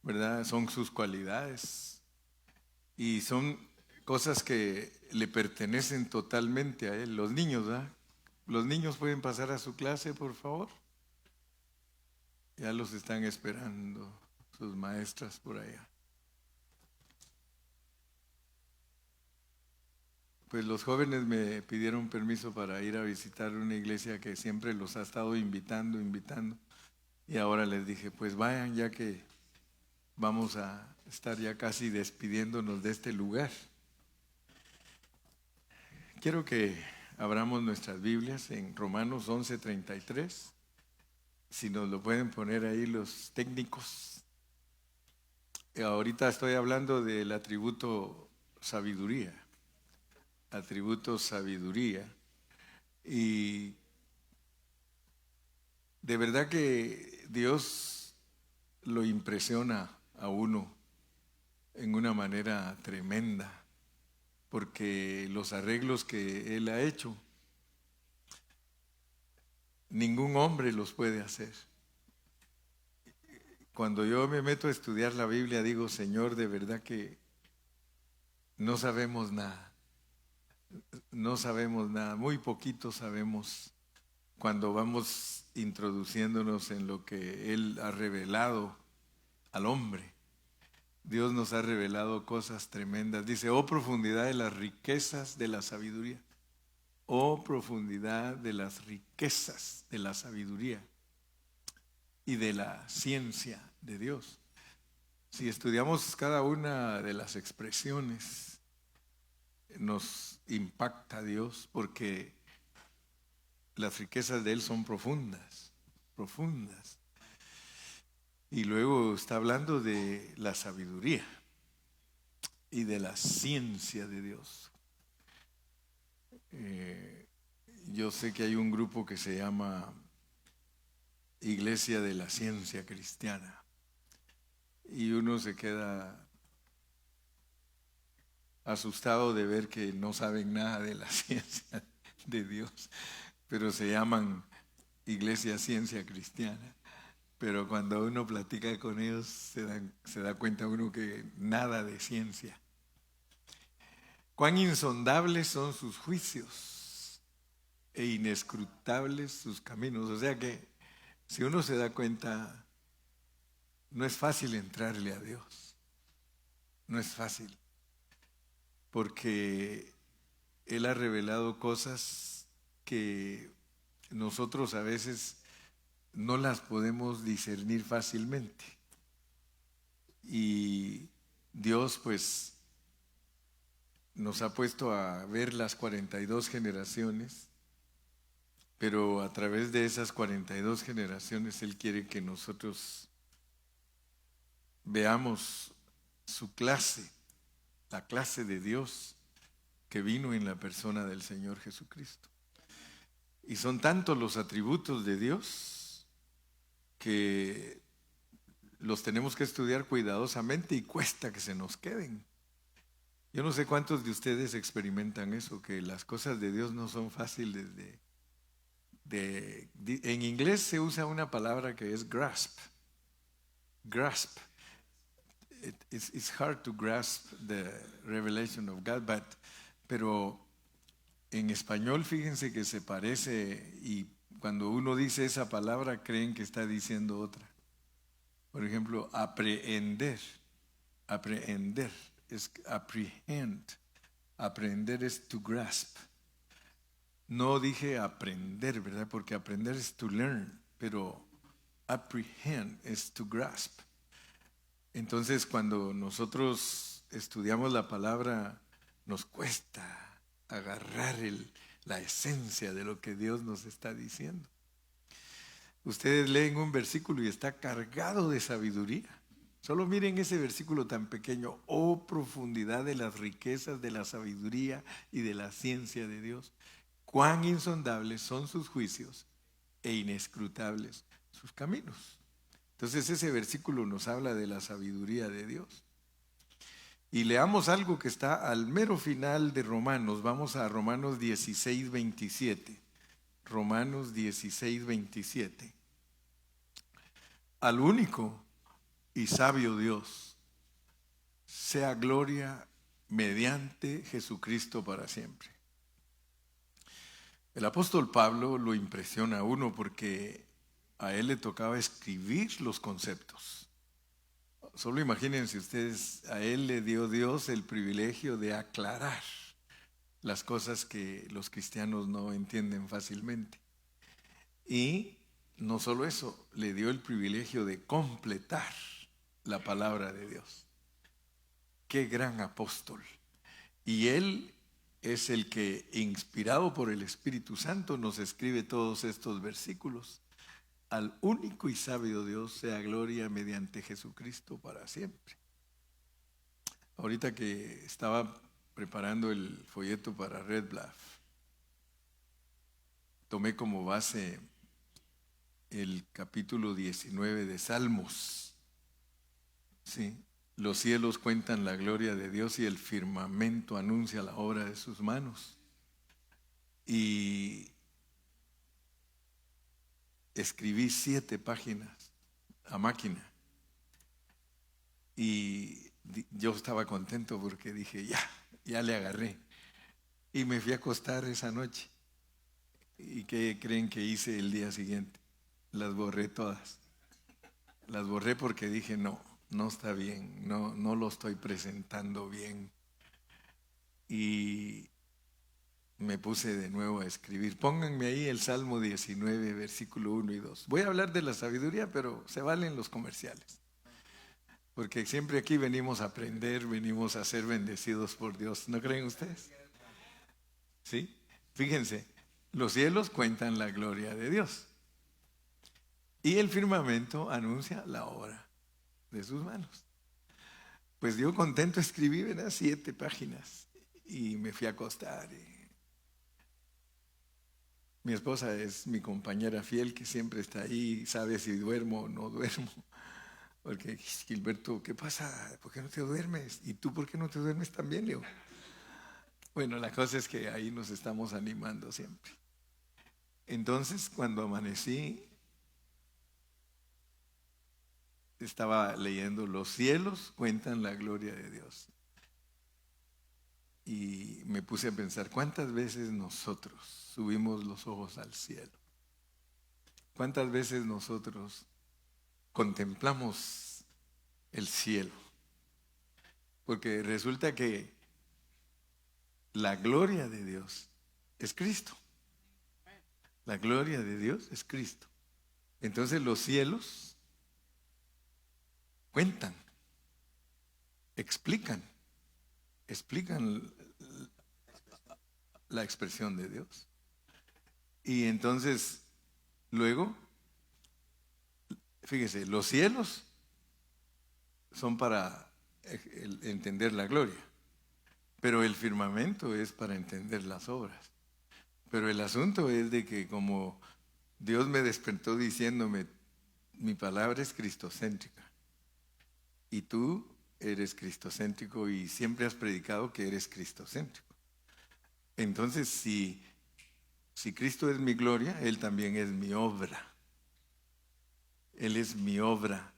¿verdad? Son sus cualidades y son cosas que le pertenecen totalmente a Él. Los niños, ¿verdad? Los niños pueden pasar a su clase, por favor. Ya los están esperando sus maestras por allá. Pues los jóvenes me pidieron permiso para ir a visitar una iglesia que siempre los ha estado invitando. Y ahora les dije, pues vayan ya que vamos a estar ya casi despidiéndonos de este lugar. Quiero que abramos nuestras Biblias en Romanos 11:33. Si nos lo pueden poner ahí los técnicos. Ahorita estoy hablando del atributo sabiduría. Atributo sabiduría. Y de verdad que Dios lo impresiona a uno en una manera tremenda, porque los arreglos que Él ha hecho, ningún hombre los puede hacer. Cuando yo me meto a estudiar la Biblia, digo, Señor, de verdad que no sabemos nada, no sabemos nada, muy poquito sabemos cuando vamos introduciéndonos en lo que Él ha revelado al hombre. Dios nos ha revelado cosas tremendas. Dice, oh profundidad de las riquezas de la sabiduría. Oh profundidad de las riquezas de la sabiduría y de la ciencia de Dios. Si estudiamos cada una de las expresiones, nos impacta Dios porque las riquezas de Él son profundas, profundas. Y luego está hablando de la sabiduría y de la ciencia de Dios. Yo sé que hay un grupo que se llama Iglesia de la Ciencia Cristiana y uno se queda asustado de ver que no saben nada de la ciencia de Dios, pero se llaman Iglesia Ciencia Cristiana. Pero cuando uno platica con ellos se da cuenta uno que nada de ciencia. Cuán insondables son sus juicios e inescrutables sus caminos. O sea que si uno se da cuenta, no es fácil entrarle a Dios. No es fácil. Porque Él ha revelado cosas que nosotros a veces no las podemos discernir fácilmente. Y Dios pues nos ha puesto a ver las 42 generaciones, pero a través de esas 42 generaciones Él quiere que nosotros veamos su clase, la clase de Dios que vino en la persona del Señor Jesucristo. Y son tantos los atributos de Dios que los tenemos que estudiar cuidadosamente y cuesta que se nos queden. Yo no sé cuántos de ustedes experimentan eso, que las cosas de Dios no son fáciles en inglés se usa una palabra que es grasp. Grasp. It's hard to grasp the revelation of God, pero en español fíjense que se parece y cuando uno dice esa palabra creen que está diciendo otra. Por ejemplo, aprehender. Aprehender es apprehend. Aprender es to grasp. No dije aprender, ¿verdad? Porque aprender es to learn, pero apprehend es to grasp. Entonces, cuando nosotros estudiamos la palabra, nos cuesta agarrar la esencia de lo que Dios nos está diciendo. Ustedes leen un versículo y está cargado de sabiduría. Solo miren ese versículo tan pequeño. Oh profundidad de las riquezas de la sabiduría y de la ciencia de Dios. Cuán insondables son sus juicios e inescrutables sus caminos. Entonces ese versículo nos habla de la sabiduría de Dios. Y leamos algo que está al mero final de Romanos. Vamos a Romanos 16:27. Romanos 16:27. Al único y sabio Dios, sea gloria mediante Jesucristo para siempre. El apóstol Pablo lo impresiona a uno porque a él le tocaba escribir los conceptos. Solo imagínense ustedes, a él le dio Dios el privilegio de aclarar las cosas que los cristianos no entienden fácilmente. Y no solo eso, le dio el privilegio de completar la palabra de Dios. ¡Qué gran apóstol! Y él es el que, inspirado por el Espíritu Santo, nos escribe todos estos versículos. Al único y sabio Dios sea gloria mediante Jesucristo para siempre. Ahorita que estaba preparando el folleto para Red Bluff, tomé como base el capítulo 19 de Salmos. Sí, los cielos cuentan la gloria de Dios y el firmamento anuncia la obra de sus manos. Y escribí 7 páginas a máquina. Y yo estaba contento porque dije, ya le agarré. Y me fui a acostar esa noche. ¿Y qué creen que hice el día siguiente? Las borré todas. Las borré porque dije, no está bien, no lo estoy presentando bien. Y me puse de nuevo a escribir. Pónganme ahí el Salmo 19, versículo 1 y 2. Voy a hablar de la sabiduría, pero se valen los comerciales. Porque siempre aquí venimos a aprender, venimos a ser bendecidos por Dios. ¿No creen ustedes? ¿Sí? Fíjense, los cielos cuentan la gloria de Dios. Y el firmamento anuncia la obra de sus manos. Pues yo contento escribí, ¿verdad? 7 páginas. Y me fui a acostar. Mi esposa es mi compañera fiel que siempre está ahí, sabe si duermo o no duermo. Porque, Gilberto, ¿qué pasa? ¿Por qué no te duermes? ¿Y tú por qué no te duermes también, Leo? Bueno, la cosa es que ahí nos estamos animando siempre. Entonces, cuando amanecí, estaba leyendo, los cielos cuentan la gloria de Dios. Y me puse a pensar, ¿cuántas veces nosotros subimos los ojos al cielo? ¿Cuántas veces nosotros contemplamos el cielo? Porque resulta que la gloria de Dios es Cristo. La gloria de Dios es Cristo. Entonces los cielos cuentan, explican la expresión de Dios. Y entonces, luego, fíjese, los cielos son para entender la gloria, pero el firmamento es para entender las obras. Pero el asunto es de que como Dios me despertó diciéndome, mi palabra es cristocéntrica, y tú eres cristocéntrico y siempre has predicado que eres cristocéntrico. Entonces, si Cristo es mi gloria, Él también es mi obra. Él es mi obra.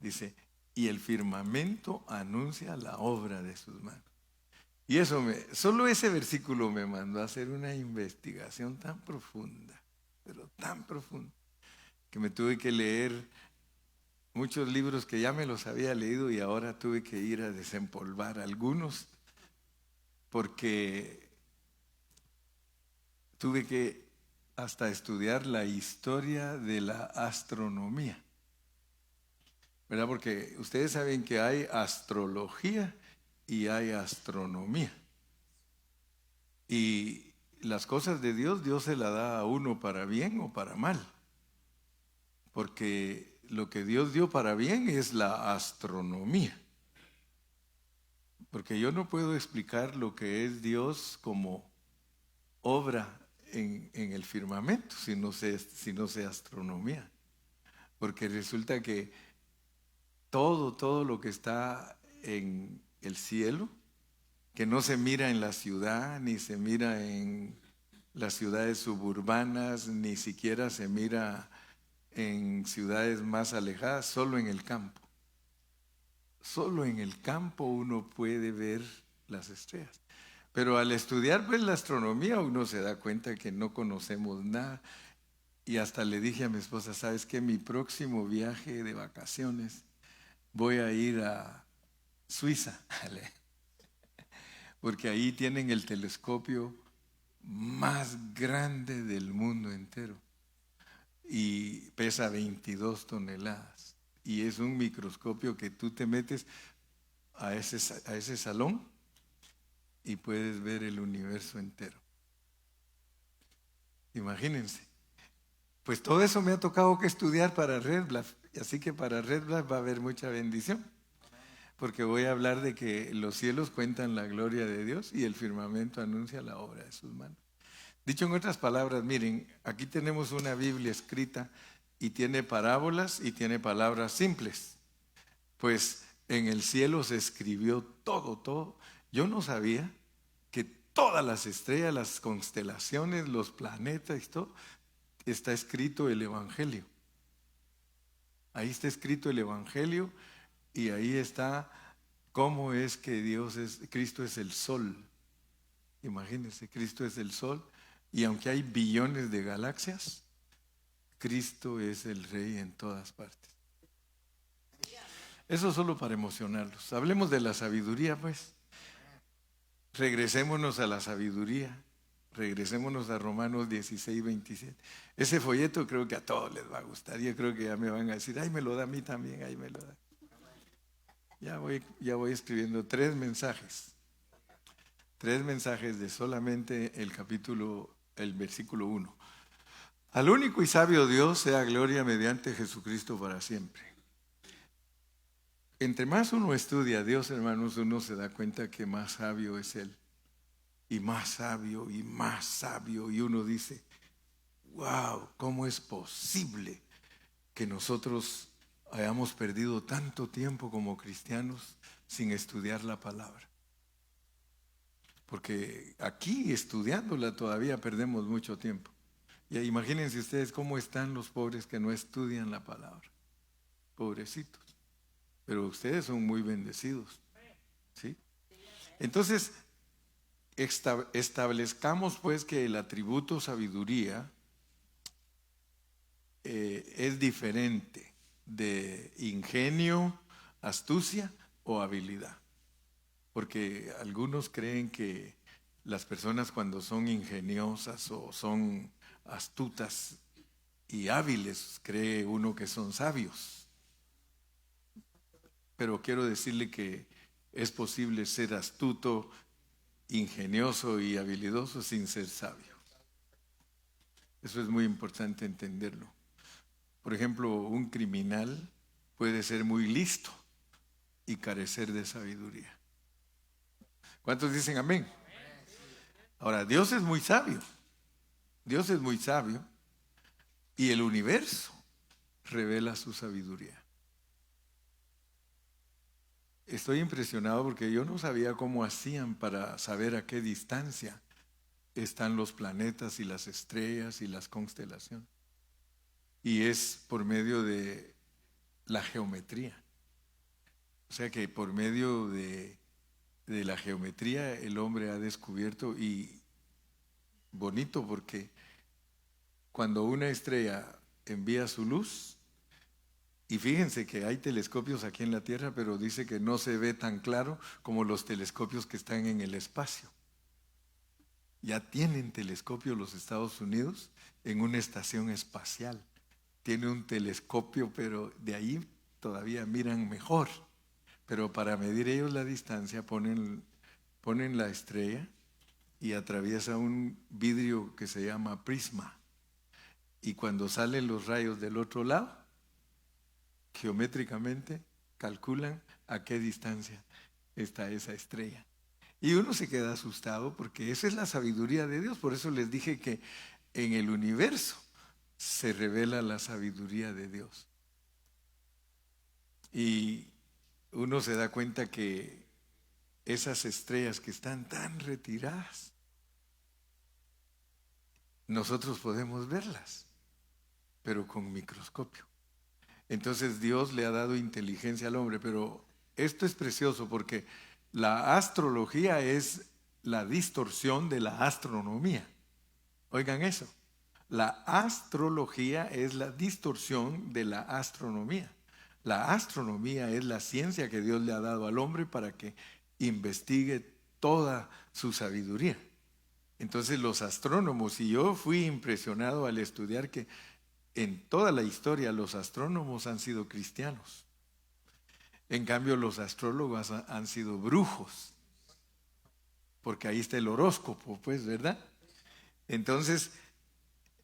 Dice, y el firmamento anuncia la obra de sus manos. Y solo ese versículo me mandó a hacer una investigación tan profunda, pero tan profunda, que me tuve que leer muchos libros que ya me los había leído y ahora tuve que ir a desempolvar algunos, porque tuve que hasta estudiar la historia de la astronomía, ¿verdad? Porque ustedes saben que hay astrología y hay astronomía. Y las cosas de Dios, Dios se las da a uno para bien o para mal. Porque lo que Dios dio para bien es la astronomía. Porque yo no puedo explicar lo que es Dios como obra en el firmamento si no sé astronomía. Porque resulta que todo lo que está en el cielo, que no se mira en la ciudad, ni se mira en las ciudades suburbanas, ni siquiera se mira en ciudades más alejadas, solo en el campo. solo en el campo uno puede ver las estrellas. Pero al estudiar pues la astronomía uno se da cuenta que no conocemos nada. Y hasta le dije a mi esposa, ¿sabes qué? Mi próximo viaje de vacaciones voy a ir a Suiza, porque ahí tienen el telescopio más grande del mundo entero y pesa 22 toneladas. Y es un microscopio que tú te metes a ese salón y puedes ver el universo entero. Imagínense. Pues todo eso me ha tocado que estudiar para Red Bluff, así que para Red Bluff va a haber mucha bendición, porque voy a hablar de que los cielos cuentan la gloria de Dios y el firmamento anuncia la obra de sus manos. Dicho en otras palabras, miren, aquí tenemos una Biblia escrita y tiene parábolas y tiene palabras simples. Pues en el cielo se escribió todo. Yo no sabía que todas las estrellas, las constelaciones, los planetas y todo, está escrito el Evangelio. Ahí está escrito el Evangelio y ahí está cómo es que Cristo es el sol. Imagínense, Cristo es el sol y aunque hay billones de galaxias, Cristo es el Rey en todas partes. Eso solo para emocionarlos. Hablemos de la sabiduría, pues. Regresémonos a la sabiduría. Regresémonos a Romanos 16, 27. Ese folleto creo que a todos les va a gustar. Yo creo que ya me van a decir, ay, me lo da a mí también, ay, me lo da. Ya voy escribiendo 3 mensajes. 3 mensajes de solamente el versículo 1. Al único y sabio Dios sea gloria mediante Jesucristo para siempre. Entre más uno estudia a Dios, hermanos, uno se da cuenta que más sabio es Él. Y más sabio y más sabio. Y uno dice, wow, ¿cómo es posible que nosotros hayamos perdido tanto tiempo como cristianos sin estudiar la palabra? Porque aquí estudiándola todavía perdemos mucho tiempo. Y imagínense ustedes cómo están los pobres que no estudian la palabra. Pobrecitos. Pero ustedes son muy bendecidos. ¿Sí? Entonces, establezcamos pues que el atributo sabiduría es diferente de ingenio, astucia o habilidad. Porque algunos creen que las personas cuando son ingeniosas o son astutas y hábiles, cree uno que son sabios. Pero quiero decirle que es posible ser astuto, ingenioso y habilidoso sin ser sabio. Eso es muy importante entenderlo. Por ejemplo, un criminal puede ser muy listo y carecer de sabiduría. ¿Cuántos dicen amén? Ahora, Dios es muy sabio. Dios es muy sabio y el universo revela su sabiduría. Estoy impresionado porque yo no sabía cómo hacían para saber a qué distancia están los planetas y las estrellas y las constelaciones. Y es por medio de la geometría. O sea que por medio de la geometría el hombre ha descubierto, y bonito porque cuando una estrella envía su luz, y fíjense que hay telescopios aquí en la Tierra, pero dice que no se ve tan claro como los telescopios que están en el espacio. Ya tienen telescopio los Estados Unidos en una estación espacial. Tiene un telescopio, pero de ahí todavía miran mejor. Pero para medir ellos la distancia ponen la estrella y atraviesa un vidrio que se llama prisma. Y cuando salen los rayos del otro lado, geométricamente calculan a qué distancia está esa estrella. Y uno se queda asustado porque esa es la sabiduría de Dios. Por eso les dije que en el universo se revela la sabiduría de Dios. Y uno se da cuenta que esas estrellas que están tan retiradas, nosotros podemos verlas, pero con microscopio. Entonces Dios le ha dado inteligencia al hombre, pero esto es precioso porque la astrología es la distorsión de la astronomía. Oigan eso. La astrología es la distorsión de la astronomía. La astronomía es la ciencia que Dios le ha dado al hombre para que investigue toda su sabiduría. Entonces los astrónomos, y yo fui impresionado al estudiar que en toda la historia los astrónomos han sido cristianos. En cambio los astrólogos han sido brujos, porque ahí está el horóscopo, pues, ¿verdad? Entonces,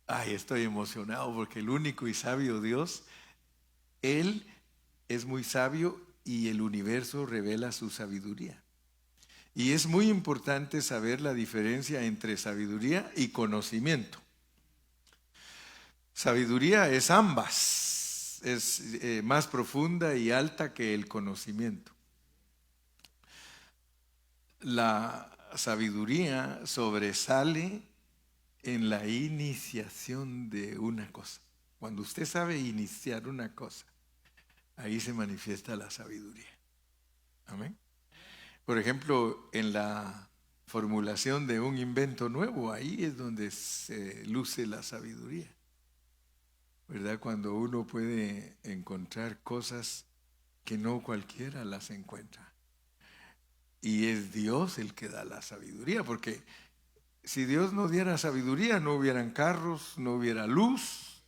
ay, estoy emocionado porque el único y sabio Dios, Él es muy sabio y el universo revela su sabiduría. Y es muy importante saber la diferencia entre sabiduría y conocimiento. Sabiduría es ambas, es más profunda y alta que el conocimiento. La sabiduría sobresale en la iniciación de una cosa. Cuando usted sabe iniciar una cosa, ahí se manifiesta la sabiduría. Amén. Por ejemplo, en la formulación de un invento nuevo, ahí es donde se luce la sabiduría. ¿Verdad? Cuando uno puede encontrar cosas que no cualquiera las encuentra. Y es Dios el que da la sabiduría, porque si Dios no diera sabiduría, no hubieran carros, no hubiera luz,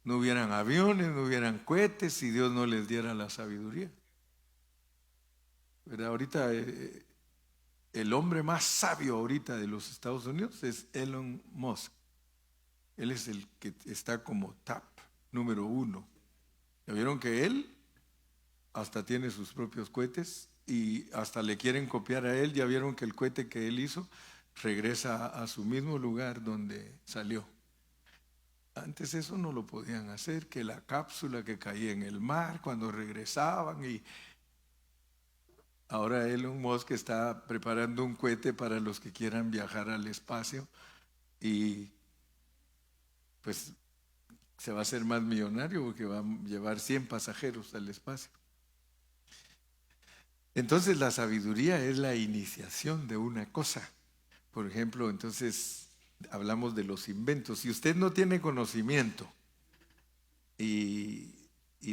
no hubieran aviones, no hubieran cohetes, si Dios no les diera la sabiduría. ¿Verdad? Ahorita el hombre más sabio ahorita de los Estados Unidos es Elon Musk. Él es el que está como top número 1. ¿Ya vieron que él hasta tiene sus propios cohetes y hasta le quieren copiar a él? ¿Ya vieron que el cohete que él hizo regresa a su mismo lugar donde salió? Antes eso no lo podían hacer, que la cápsula que caía en el mar cuando regresaban, y ahora Elon Musk está preparando un cohete para los que quieran viajar al espacio y pues se va a hacer más millonario porque va a llevar 100 pasajeros al espacio. Entonces la sabiduría es la iniciación de una cosa. Por ejemplo, entonces hablamos de los inventos. Si usted no tiene conocimiento y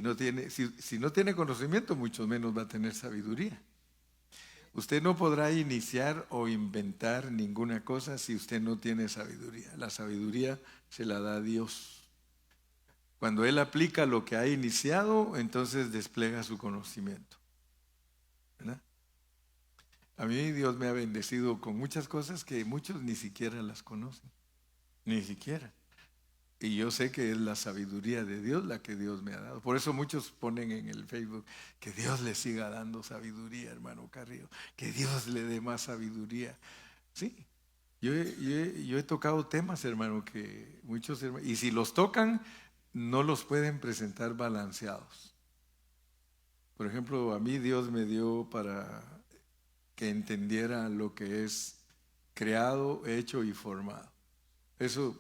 no tiene, si no tiene conocimiento, mucho menos va a tener sabiduría. Usted no podrá iniciar o inventar ninguna cosa si usted no tiene sabiduría. La sabiduría se la da Dios. Cuando Él aplica lo que ha iniciado, entonces despliega su conocimiento. ¿Verdad? A mí Dios me ha bendecido con muchas cosas que muchos ni siquiera las conocen. Ni siquiera. Y yo sé que es la sabiduría de Dios la que Dios me ha dado. Por eso muchos ponen en el Facebook que Dios le siga dando sabiduría, hermano Carrillo. Que Dios le dé más sabiduría. Sí, yo he tocado temas, hermano, que muchos hermanos, y si los tocan, no los pueden presentar balanceados. Por ejemplo, a mí Dios me dio para que entendiera lo que es creado, hecho y formado. Eso.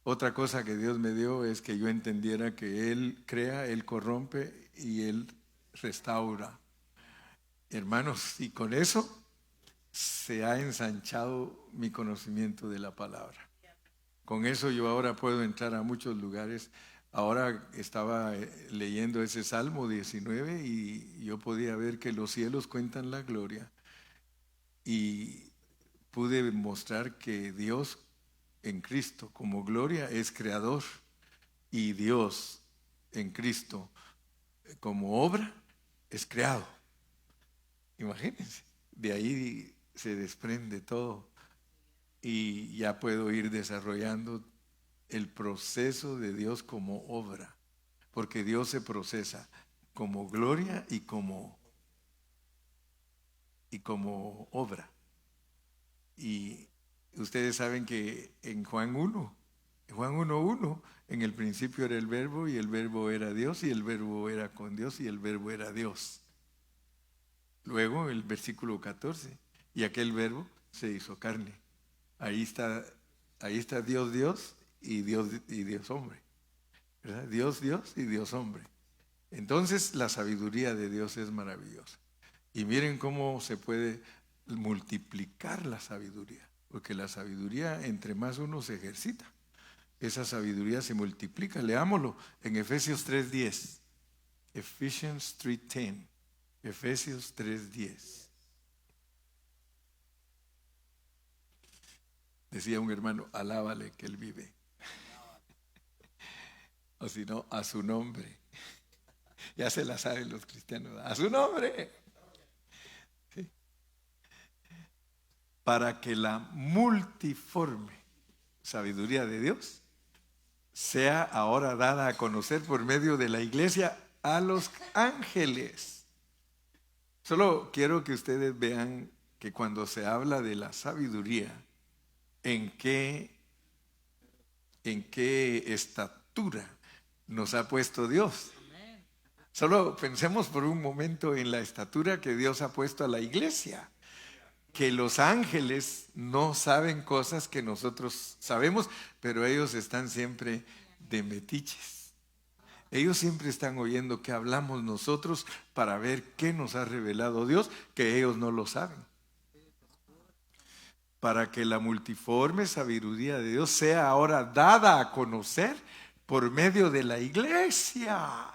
Otra cosa que Dios me dio es que yo entendiera que Él crea, Él corrompe y Él restaura. Hermanos, y con eso se ha ensanchado mi conocimiento de la palabra. Con eso yo ahora puedo entrar a muchos lugares. Ahora estaba leyendo ese Salmo 19 y yo podía ver que los cielos cuentan la gloria y pude mostrar que Dios en Cristo como gloria es creador y Dios en Cristo como obra es creado. Imagínense, de ahí se desprende todo y ya puedo ir desarrollando el proceso de Dios como obra, porque Dios se procesa como gloria y como obra. Y ustedes saben que en Juan 1:1, en el principio era el verbo y el verbo era Dios y el verbo era con Dios y el verbo era Dios. Luego el versículo 14, y aquel verbo se hizo carne. Ahí está Dios y Dios hombre. ¿Verdad? Dios y Dios hombre. Entonces la sabiduría de Dios es maravillosa. Y miren cómo se puede multiplicar la sabiduría. Porque la sabiduría, entre más uno se ejercita, esa sabiduría se multiplica. Leámoslo en Efesios 3:10. Ephesians 3:10. Efesios 3:10. Decía un hermano, alábale que él vive. O si no, a su nombre. Ya se la saben los cristianos. A su nombre. ¿Sí? Para que la multiforme sabiduría de Dios sea ahora dada a conocer por medio de la iglesia a los ángeles. Solo quiero que ustedes vean que cuando se habla de la sabiduría, ¿en qué estatura nos ha puesto Dios? Solo pensemos por un momento en la estatura que Dios ha puesto a la iglesia. Que los ángeles no saben cosas que nosotros sabemos, pero ellos están siempre de metiches. Ellos siempre están oyendo qué hablamos nosotros para ver qué nos ha revelado Dios, que ellos no lo saben. Para que la multiforme sabiduría de Dios sea ahora dada a conocer por medio de la iglesia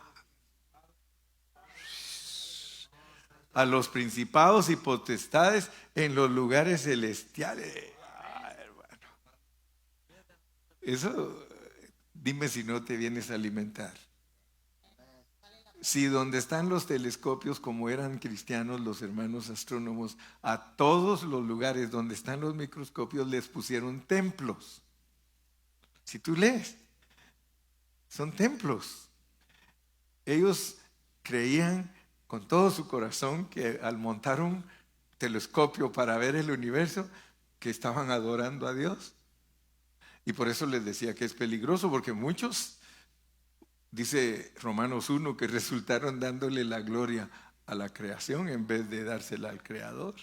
a los principados y potestades en los lugares celestiales. Ay, hermano. Eso, dime si no te vienes a alimentar. Si donde están los telescopios, como eran cristianos los hermanos astrónomos, a todos los lugares donde están los microscopios les pusieron templos. Si tú lees, son templos. Ellos creían con todo su corazón que al montar un telescopio para ver el universo, que estaban adorando a Dios. Y por eso les decía que es peligroso, porque muchos, dice Romanos 1, que resultaron dándole la gloria a la creación en vez de dársela al Creador.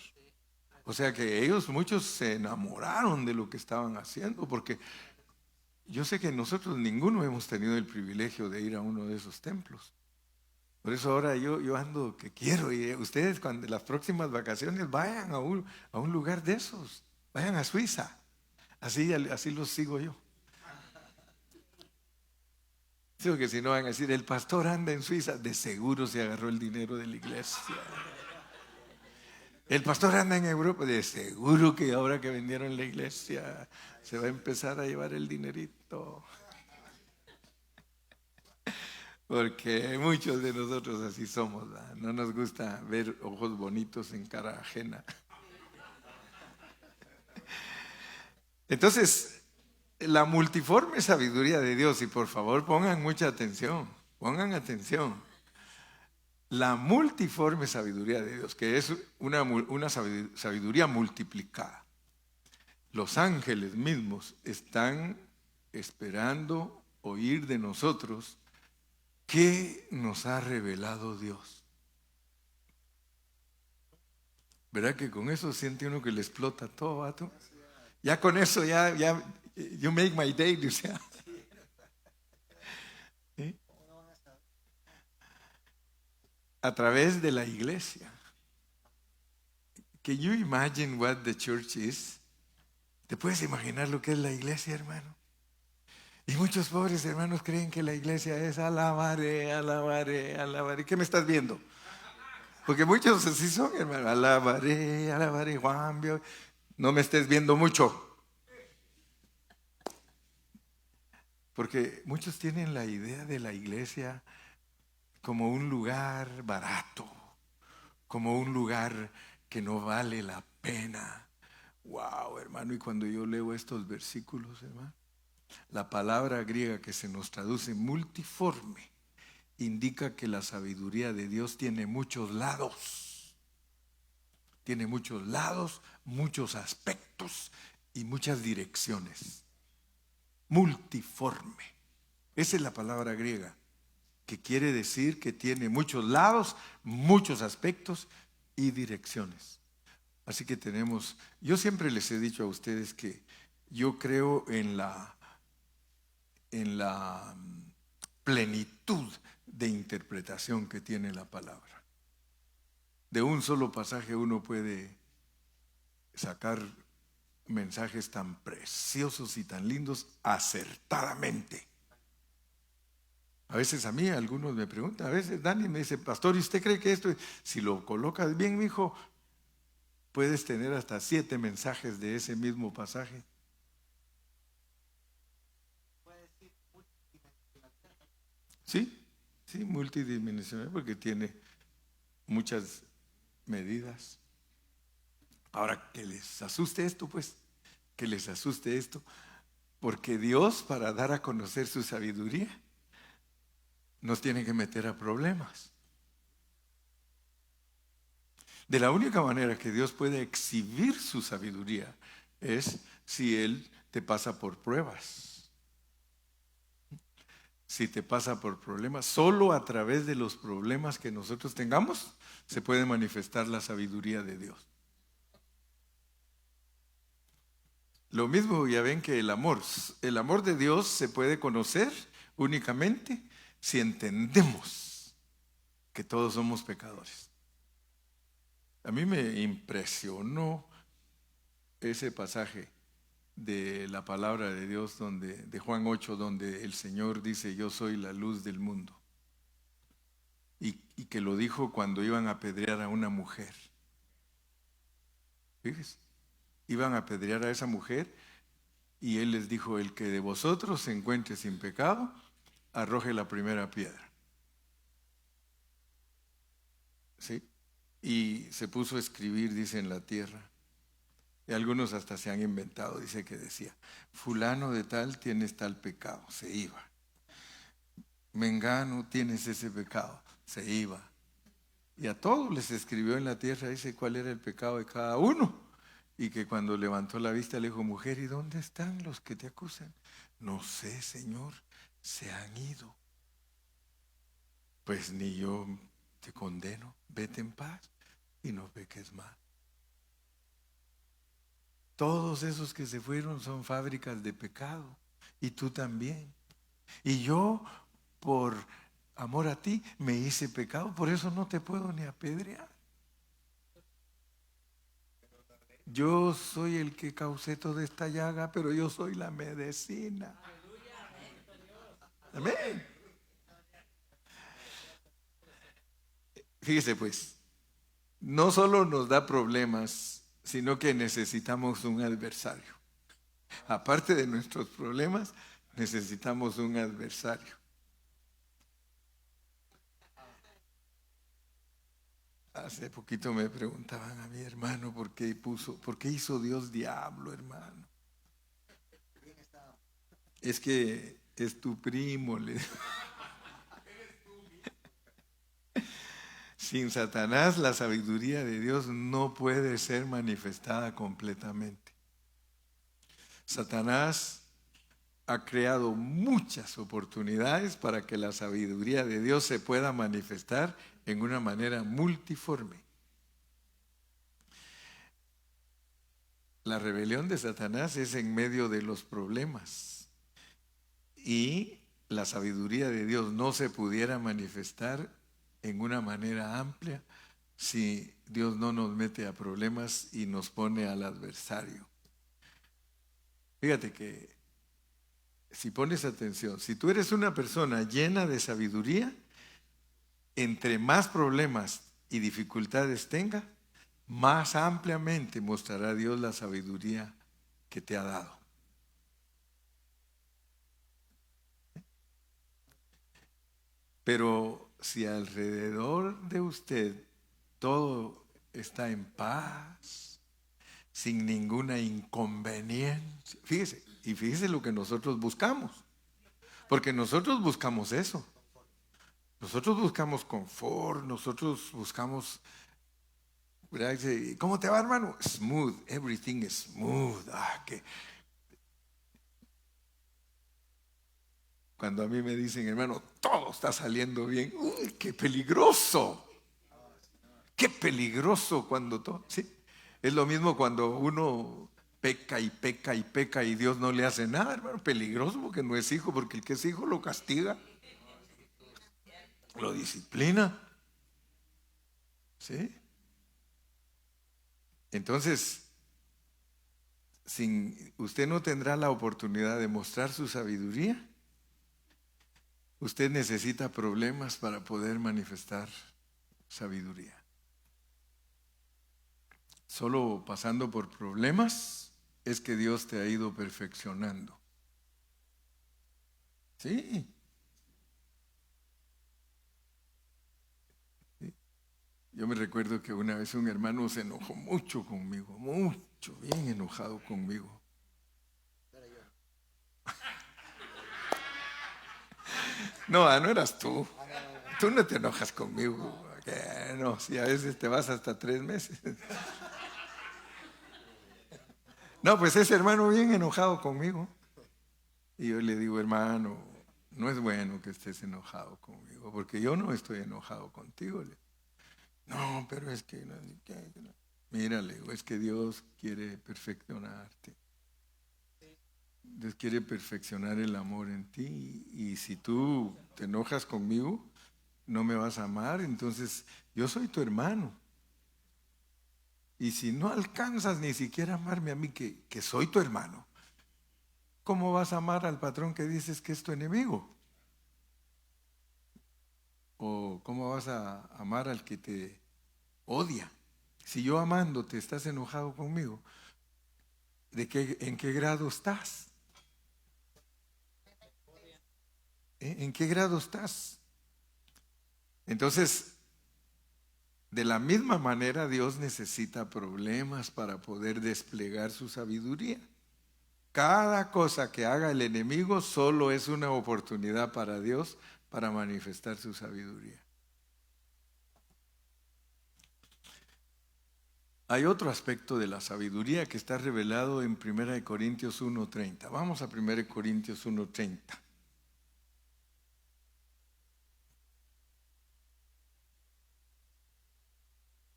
O sea que ellos, muchos se enamoraron de lo que estaban haciendo, porque yo sé que nosotros ninguno hemos tenido el privilegio de ir a uno de esos templos. Por eso ahora yo ando que quiero, y ustedes cuando las próximas vacaciones vayan a un lugar de esos, vayan a Suiza, así los sigo yo. Digo que si no van a decir, el pastor anda en Suiza, de seguro se agarró el dinero de la iglesia. El pastor anda en Europa, de seguro que ahora que vendieron la iglesia se va a empezar a llevar el dinerito. Porque muchos de nosotros así somos, ¿verdad? No nos gusta ver ojos bonitos en cara ajena. Entonces, la multiforme sabiduría de Dios, y por favor pongan mucha atención, pongan atención. La multiforme sabiduría de Dios, que es una sabiduría multiplicada. Los ángeles mismos están esperando oír de nosotros qué nos ha revelado Dios. ¿Verdad que con eso siente uno que le explota todo, vato? Ya con eso, ya, you make my day, o sea. ¿Sí? A través de la iglesia. Can you imagine what the church is? ¿Te puedes imaginar lo que es la iglesia, hermano? Y muchos pobres hermanos creen que la iglesia es alabaré, alabaré, alabaré. ¿Qué me estás viendo? Porque muchos así son, hermano. Alabaré, alabaré, Juan. No me estés viendo mucho. Porque muchos tienen la idea de la iglesia como un lugar barato, como un lugar que no vale la pena. Wow, hermano, y cuando yo leo estos versículos, hermano, la palabra griega que se nos traduce multiforme indica que la sabiduría de Dios tiene muchos lados. Tiene muchos lados, muchos aspectos y muchas direcciones. Multiforme. Esa es la palabra griega, que quiere decir que tiene muchos lados, muchos aspectos y direcciones. Así que yo siempre les he dicho a ustedes que yo creo en la plenitud de interpretación que tiene la palabra. De un solo pasaje uno puede sacar mensajes tan preciosos y tan lindos acertadamente. A veces a mí algunos me preguntan, a veces Dani me dice, pastor, ¿y usted cree que esto, si lo colocas bien, mijo, puedes tener hasta 7 mensajes de ese mismo pasaje? Sí, sí, multidimensional, porque tiene muchas medidas. Ahora, que les asuste esto, pues, que les asuste esto, porque Dios, para dar a conocer su sabiduría, nos tiene que meter a problemas. De la única manera que Dios puede exhibir su sabiduría es si Él te pasa por pruebas. Si te pasa por problemas, solo a través de los problemas que nosotros tengamos se puede manifestar la sabiduría de Dios. Lo mismo, ya ven que el amor de Dios se puede conocer únicamente si entendemos que todos somos pecadores. A mí me impresionó ese pasaje de la palabra de Dios de Juan 8, donde el Señor dice, yo soy la luz del mundo. Y que lo dijo cuando iban a apedrear a una mujer. Fíjese, iban a apedrear a esa mujer y Él les dijo, el que de vosotros se encuentre sin pecado, arroje la primera piedra. ¿Sí? Y se puso a escribir, dice, en la tierra. Y algunos hasta se han inventado, dice que decía, fulano de tal tienes tal pecado, se iba. Mengano tienes ese pecado, se iba. Y a todos les escribió en la tierra, dice cuál era el pecado de cada uno. Y que cuando levantó la vista le dijo, mujer, ¿y dónde están los que te acusan? No sé, Señor, se han ido. Pues ni yo te condeno, vete en paz y no peques más. Todos esos que se fueron son fábricas de pecado, y tú también. Y yo, por amor a ti, me hice pecado, por eso no te puedo ni apedrear. Yo soy el que causé toda esta llaga, pero yo soy la medicina. Amén. Fíjese pues, no solo nos da problemas, sino que necesitamos un adversario. Aparte de nuestros problemas, necesitamos un adversario. Hace poquito me preguntaban a mi hermano por qué hizo Dios diablo, hermano. Es que es tu primo. Sin Satanás, la sabiduría de Dios no puede ser manifestada completamente. Satanás ha creado muchas oportunidades para que la sabiduría de Dios se pueda manifestar en una manera multiforme. La rebelión de Satanás es en medio de los problemas, y la sabiduría de Dios no se pudiera manifestar en una manera amplia si Dios no nos mete a problemas y nos pone al adversario. Fíjate que si pones atención, si tú eres una persona llena de sabiduría, entre más problemas y dificultades tenga, más ampliamente mostrará Dios la sabiduría que te ha dado. Pero si alrededor de usted todo está en paz, sin ninguna inconveniencia, fíjese lo que nosotros buscamos, porque nosotros buscamos eso. Nosotros buscamos confort, nosotros buscamos, ¿verdad? Dice, ¿cómo te va, hermano? Smooth, everything is smooth. Cuando a mí me dicen, hermano, todo está saliendo bien, ¡uy, qué peligroso! ¡Qué peligroso cuando todo! ¿Sí? Es lo mismo cuando uno peca y peca y peca y Dios no le hace nada, hermano. Peligroso porque no es hijo, porque el que es hijo lo castiga. lo disciplina. ¿Sí? Entonces, usted no tendrá la oportunidad de mostrar su sabiduría. Usted necesita problemas para poder manifestar sabiduría. Solo pasando por problemas es que Dios te ha ido perfeccionando. Sí. Sí. Yo me recuerdo que una vez un hermano se enojó mucho conmigo, mucho, bien enojado conmigo. No, no eras tú. Tú no te enojas conmigo. No, si a veces te vas hasta 3 meses. No, pues ese hermano bien enojado conmigo. Y yo le digo, hermano, no es bueno que estés enojado conmigo, porque yo no estoy enojado contigo. No, pero es que... Mira, le digo, es que Dios quiere perfeccionarte. Dios quiere perfeccionar el amor en ti. Y si tú te enojas conmigo, no me vas a amar. Entonces, yo soy tu hermano. Y si no alcanzas ni siquiera a amarme a mí, que soy tu hermano, ¿cómo vas a amar al patrón que dices que es tu enemigo? ¿O cómo vas a amar al que te odia? Si yo amándote estás enojado conmigo, ¿en qué grado estás? ¿En qué grado estás? Entonces, de la misma manera, Dios necesita problemas para poder desplegar su sabiduría. Cada cosa que haga el enemigo solo es una oportunidad para Dios para manifestar su sabiduría. Hay otro aspecto de la sabiduría que está revelado en 1 Corintios 1:30. Vamos a 1 Corintios 1:30.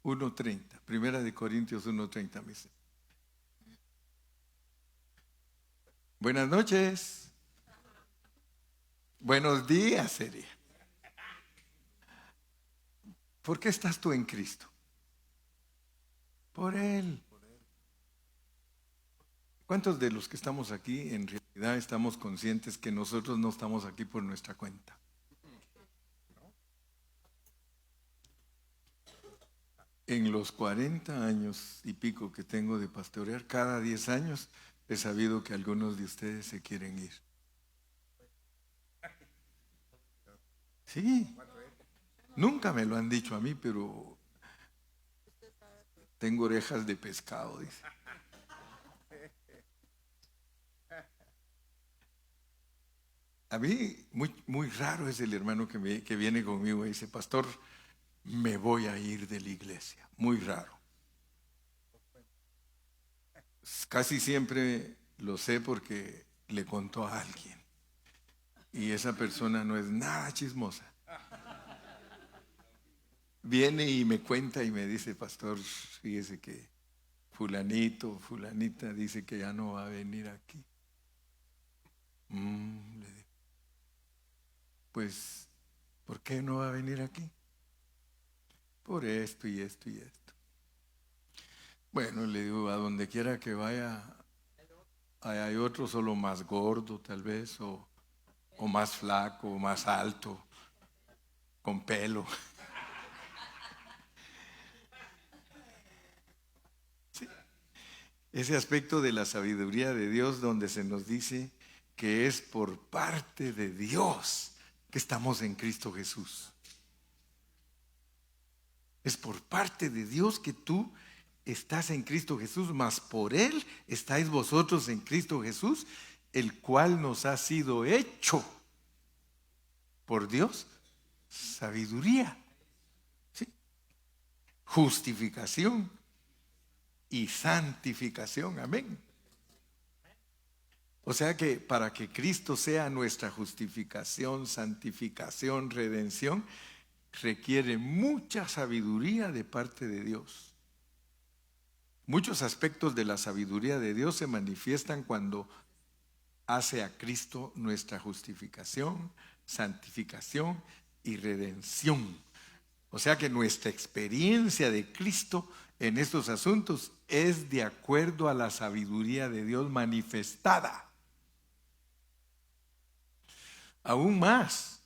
1:30. 1 Corintios 1:30. Buenas noches. Buenos días, sería. ¿Por qué estás tú en Cristo? Por Él. ¿Cuántos de los que estamos aquí en realidad estamos conscientes que nosotros no estamos aquí por nuestra cuenta? En los 40 años y pico que tengo de pastorear, cada 10 años he sabido que algunos de ustedes se quieren ir. Sí, nunca me lo han dicho a mí, pero tengo orejas de pescado, dice. A mí, muy raro es el hermano que viene conmigo y dice, pastor, me voy a ir de la iglesia. Muy raro. Casi siempre lo sé porque le contó a alguien. Y esa persona no es nada chismosa. Viene y me cuenta y me dice, pastor, fíjese que fulanito, fulanita dice que ya no va a venir aquí. Le digo, pues, ¿por qué no va a venir aquí? Por esto y esto y esto. Bueno, le digo, a donde quiera que vaya, hay otro solo más gordo tal vez, o más flaco, o más alto, con pelo. Sí. Ese aspecto de la sabiduría de Dios donde se nos dice que es por parte de Dios que estamos en Cristo Jesús. Es por parte de Dios que tú estás en Cristo Jesús, mas por Él estáis vosotros en Cristo Jesús, el cual nos ha sido hecho por Dios sabiduría, ¿sí? Justificación y santificación, amén. O sea que para que Cristo sea nuestra justificación, santificación, redención, requiere mucha sabiduría de parte de Dios. Muchos aspectos de la sabiduría de Dios se manifiestan cuando hace a Cristo nuestra justificación, santificación y redención. O sea que nuestra experiencia de Cristo en estos asuntos es de acuerdo a la sabiduría de Dios manifestada. Aún más,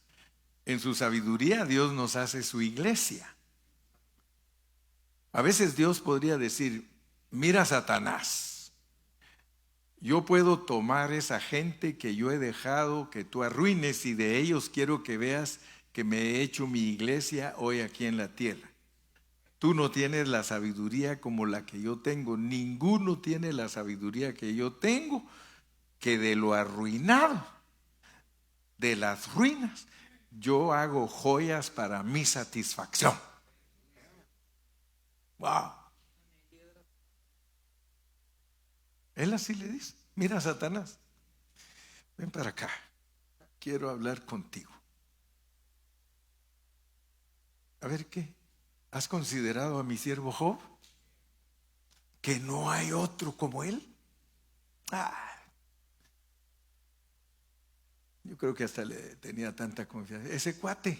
en su sabiduría Dios nos hace su iglesia. A veces Dios podría decir: mira, Satanás, yo puedo tomar esa gente que yo he dejado que tú arruines, y de ellos quiero que veas que me he hecho mi iglesia hoy aquí en la tierra. Tú no tienes la sabiduría como la que yo tengo. Ninguno tiene la sabiduría que yo tengo, que de lo arruinado, de las ruinas, yo hago joyas para mi satisfacción. Wow. Él así le dice: mira, Satanás, ven para acá, quiero hablar contigo. A ver, ¿qué? ¿Has considerado a mi siervo Job? Que no hay otro como él. Yo creo que hasta le tenía tanta confianza. Ese cuate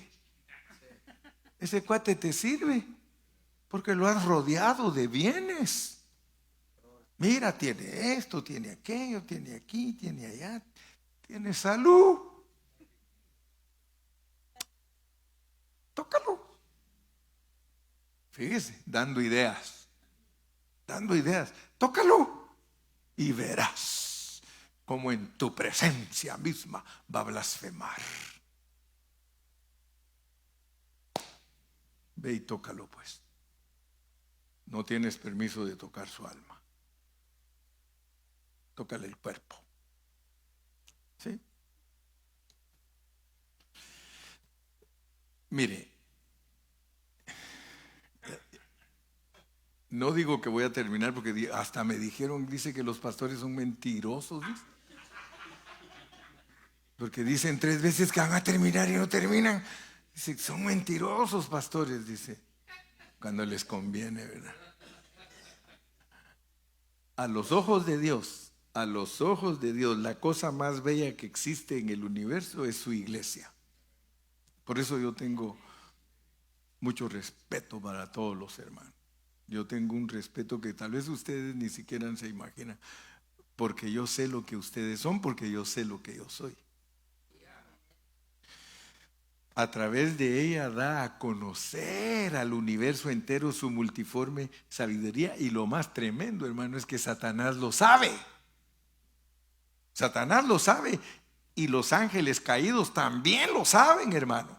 te sirve porque lo has rodeado de bienes. Mira, tiene esto, tiene aquello, tiene aquí, tiene allá, tiene salud. Tócalo. Fíjese, dando ideas. Tócalo y verás cómo en tu presencia misma va a blasfemar. Ve y tócalo, pues. No tienes permiso de tocar su alma. Tócale el cuerpo. ¿Sí? Mire, no digo que voy a terminar porque hasta me dijeron, dice que los pastores son mentirosos, ¿ves? Porque dicen 3 veces que van a terminar y no terminan. Dice, son mentirosos, pastores, dice, cuando les conviene, ¿verdad? A los ojos de Dios, la cosa más bella que existe en el universo es su iglesia. Por eso yo tengo mucho respeto para todos los hermanos. Yo tengo un respeto que tal vez ustedes ni siquiera se imaginan, porque yo sé lo que ustedes son, porque yo sé lo que yo soy. A través de ella da a conocer al universo entero su multiforme sabiduría, y lo más tremendo, hermano, es que Satanás lo sabe. Satanás lo sabe, y los ángeles caídos también lo saben, hermano.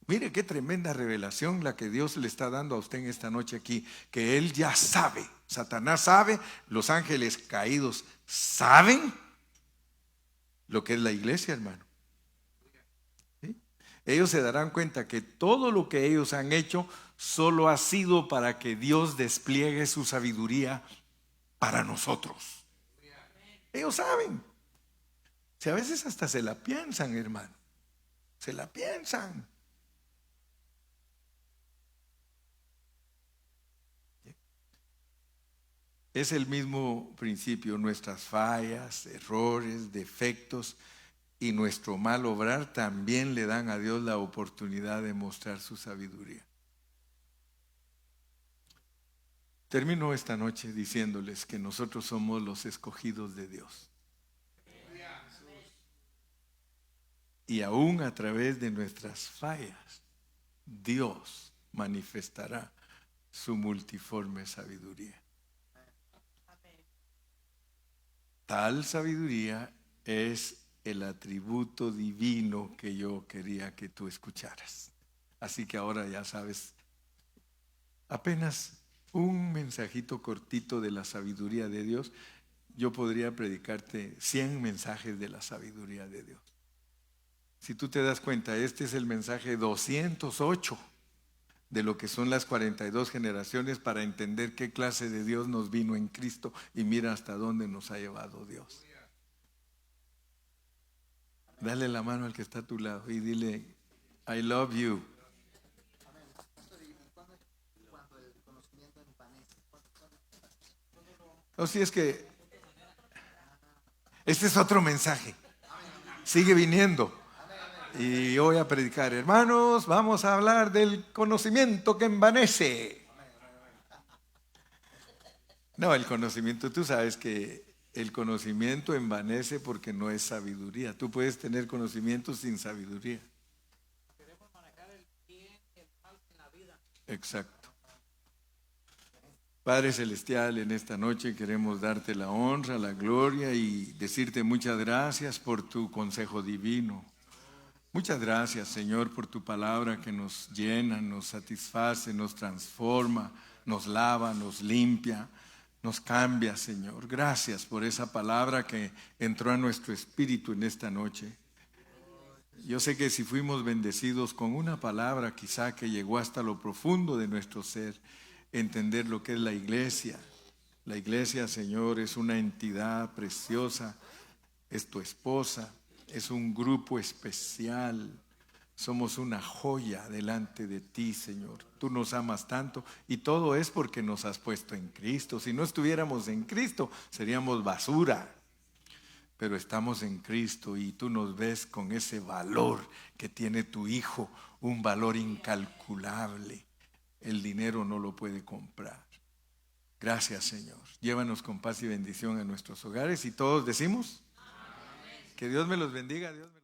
Mire qué tremenda revelación la que Dios le está dando a usted en esta noche aquí, que Él ya sabe. Satanás sabe, los ángeles caídos saben lo que es la iglesia, hermano. ¿Sí? Ellos se darán cuenta que todo lo que ellos han hecho solo ha sido para que Dios despliegue su sabiduría para nosotros. Ellos saben. Si a veces hasta se la piensan, hermano. Se la piensan. Es el mismo principio. Nuestras fallas, errores, defectos y nuestro mal obrar también le dan a Dios la oportunidad de mostrar su sabiduría. Termino esta noche diciéndoles que nosotros somos los escogidos de Dios. Y aún a través de nuestras fallas, Dios manifestará su multiforme sabiduría. Tal sabiduría es el atributo divino que yo quería que tú escucharas. Así que ahora ya sabes, apenas un mensajito cortito de la sabiduría de Dios. Yo podría predicarte 100 mensajes de la sabiduría de Dios. Si tú te das cuenta, este es el mensaje 208 de lo que son las 42 generaciones para entender qué clase de Dios nos vino en Cristo, y mira hasta dónde nos ha llevado Dios. Dale la mano al que está a tu lado y dile, I love you. O si es que este es otro mensaje. Sigue viniendo. Y voy a predicar, hermanos, vamos a hablar del conocimiento que envanece. No, el conocimiento, tú sabes que el conocimiento envanece porque no es sabiduría. Tú puedes tener conocimiento sin sabiduría. Queremos manejar el bien y el mal en la vida. Exacto. Padre Celestial, en esta noche queremos darte la honra, la gloria y decirte muchas gracias por tu consejo divino. Muchas gracias, Señor, por tu palabra que nos llena, nos satisface, nos transforma, nos lava, nos limpia, nos cambia, Señor. Gracias por esa palabra que entró a nuestro espíritu en esta noche. Yo sé que si fuimos bendecidos con una palabra quizá que llegó hasta lo profundo de nuestro ser, entender lo que es la iglesia. La iglesia, Señor, es una entidad preciosa, es tu esposa, es un grupo especial. Somos una joya delante de ti, Señor. Tú nos amas tanto y todo es porque nos has puesto en Cristo. Si no estuviéramos en Cristo, seríamos basura. Pero estamos en Cristo y tú nos ves con ese valor que tiene tu Hijo, un valor incalculable. El dinero no lo puede comprar. Gracias, Señor. Llévanos con paz y bendición a nuestros hogares y todos decimos, amén. Que Dios me los bendiga. Dios me